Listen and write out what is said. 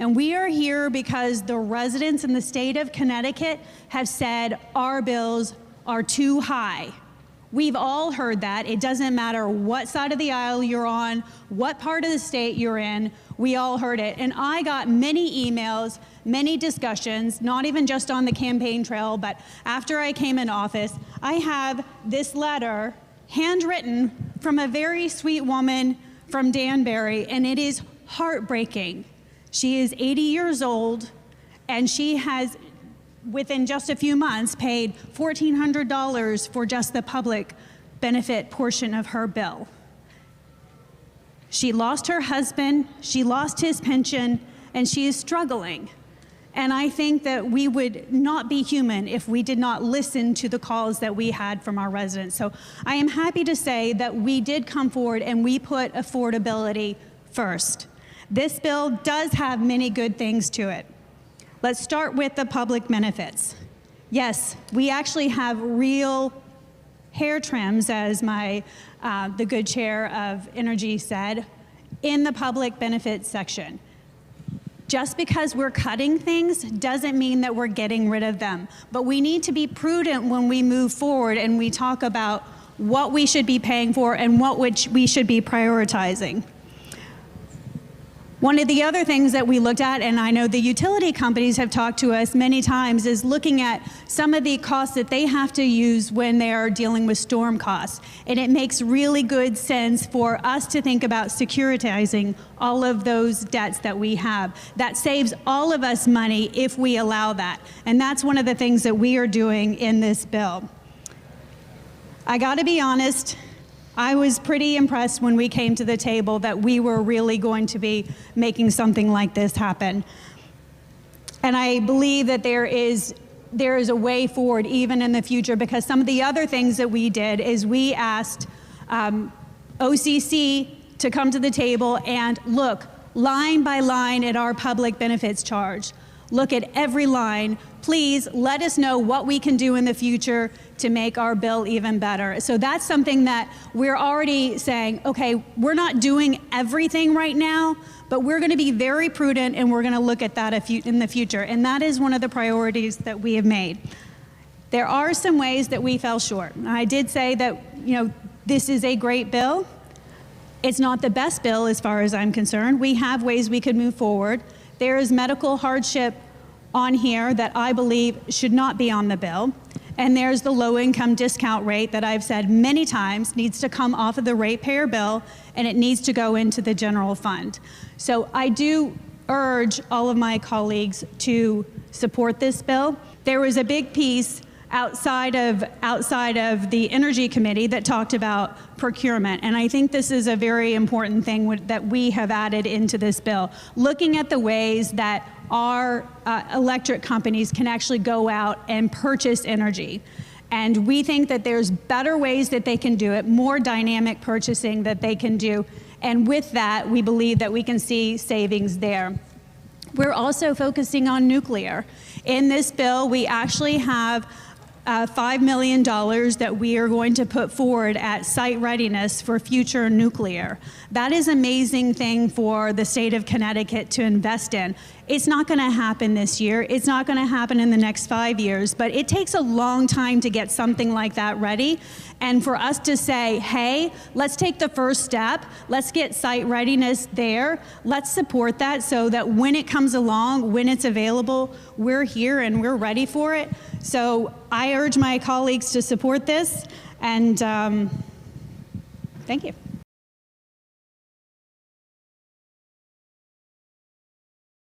And we are here because the residents in the state of Connecticut have said our bills are too high. We've all heard that. It doesn't matter what side of the aisle you're on, what part of the state you're in, we all heard it. And I got many emails, many discussions, not even just on the campaign trail, but after I came in office. I have this letter, handwritten from a very sweet woman from Danbury, and it is heartbreaking. She is 80 years old, and she has, within just a few months, paid $1,400 for just the public benefit portion of her bill. She lost her husband, she lost his pension, and she is struggling. And I think that we would not be human if we did not listen to the calls that we had from our residents. So I am happy to say that we did come forward and we put affordability first. This bill does have many good things to it. Let's start with the public benefits. Yes, we actually have real hair trims, as the good chair of Energy said, in the public benefits section. Just because we're cutting things doesn't mean that we're getting rid of them. But we need to be prudent when we move forward and we talk about what we should be paying for and what we should be prioritizing. One of the other things that we looked at, and I know the utility companies have talked to us many times, is looking at some of the costs that they have to use when they are dealing with storm costs. And it makes really good sense for us to think about securitizing all of those debts that we have. That saves all of us money if we allow that. And that's one of the things that we are doing in this bill. I gotta be honest, I was pretty impressed when we came to the table that we were really going to be making something like this happen. And I believe that there is a way forward even in the future, because some of the other things that we did is we asked OCC to come to the table and look line by line at our public benefits charge. Look at every line. Please let us know what we can do in the future to make our bill even better. So that's something that we're already saying, okay, we're not doing everything right now, but we're gonna be very prudent and we're gonna look at that in the future. And that is one of the priorities that we have made. There are some ways that we fell short. I did say that, this is a great bill. It's not the best bill as far as I'm concerned. We have ways we could move forward. There is medical hardship on here that I believe should not be on the bill. And there's the low-income discount rate that I've said many times needs to come off of the ratepayer bill, and it needs to go into the general fund. So I do urge all of my colleagues to support this bill. There was a big piece outside of the Energy Committee that talked about procurement, and I think this is a very important thing that we have added into this bill, looking at the ways that our electric companies can actually go out and purchase energy. And we think that there's better ways that they can do it, more dynamic purchasing that they can do, and with that, we believe that we can see savings there. We're also focusing on nuclear. In this bill, we actually have $5 million that we are going to put forward at site readiness for future nuclear. That is an amazing thing for the state of Connecticut to invest in. It's not gonna happen this year. It's not gonna happen in the next 5 years, but it takes a long time to get something like that ready. And for us to say, hey, let's take the first step. Let's get site readiness there. Let's support that so that when it comes along, when it's available, we're here and we're ready for it. So I urge my colleagues to support this, and thank you.